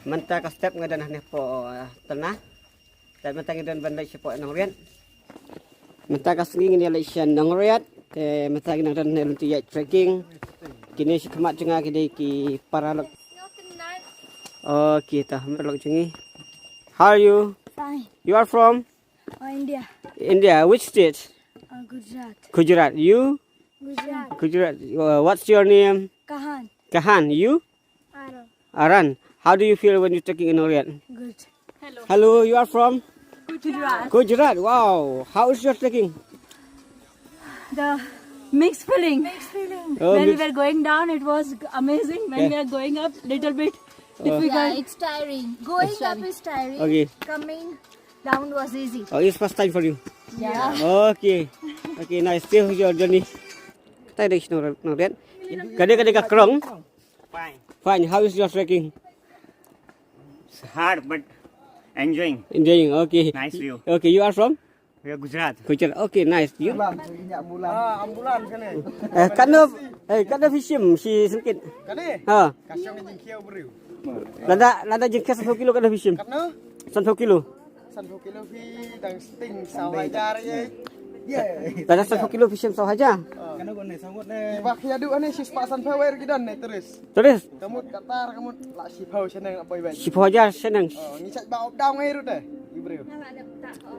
Menta ka step nga danah ni po tanah. Dan menta ngidan bandai siya po nang riyan. Menta ka singing ni siya nang riyan. Menta ngidan dan lunti ya trekking. Kini si kemat cenga kini ki paralog. Okay, tah melok cengi. How are you? Fine. You are from? India. India. Which state? Gujarat. Gujarat. You? Gujarat. Gujarat. What's your name? Kahan. Kahan. You? Aram. Aran. How do you feel when you're trekking in Orient? Good. Hello, you are from? Gujarat. Gujarat. Wow. How is your trekking? The mixed feeling. Mixed feeling. Oh, When we were going down, it was amazing. When we are going up, little bit difficult. Yeah, it's tiring. Going up is tiring. Okay. Coming down was easy. Oh, it's first time for you. Yeah. Okay. Okay, nice. Still your journey. Kita ada sini Orient. Kada kerong. Fine. Fine. How is your trekking? It's hard but enjoying. Enjoying. Okay. Nice view. Okay, you are from? We are Gujarat. Gujarat. Okay, nice. You? Ambulan kan ni. Kada fishim si sedikit. Kan ni. Ha. Kasih jingkhia beriu. Lada jengkes 1 kilo kada fishim. Kan no? 1 kilo. 1 kilo fi dang sting saw hajar ye. Ye. Lada 1 kilo fishim saw hajar. Kan ko ni sangut ni. Ibak ya du ani si pasan power gidan ni terus. Terus Kamu katar kamu lak si pau senang apa iban. 10 hajar senang. Oh, ni cak bau daun air tu deh. Beriu.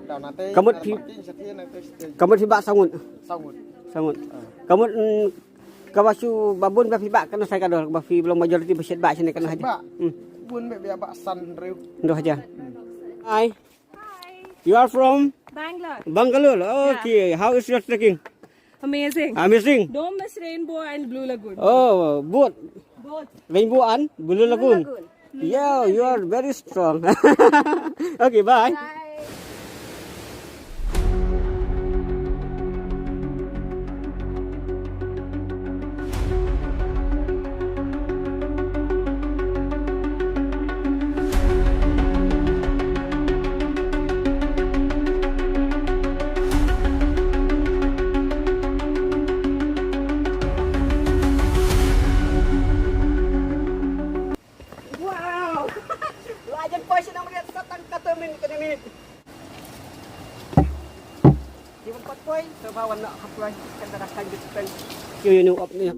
Daun nate. Kamu tibak sangut. sangut. Sangut. Kamu kawasu babun ba fibak kana saya kadol ba fi belum majority besit bak sini kana haja. Bak. Bun be biar bak san riu. Ndo haja. Hi. You are from Bangalore. Bangalore. Okay. How is your trekking? Amazing. Amazing. Don't miss Rainbow and Blue Lagoon. Oh, both. Both. Rainbow and Blue Lagoon. Yeah, you are very strong. Okay, bye. Wow. Lajan poin nang melihat satang kata minit ke minit. 4 poin sebawan nak hapuai kata kanjut pen. You know up ni.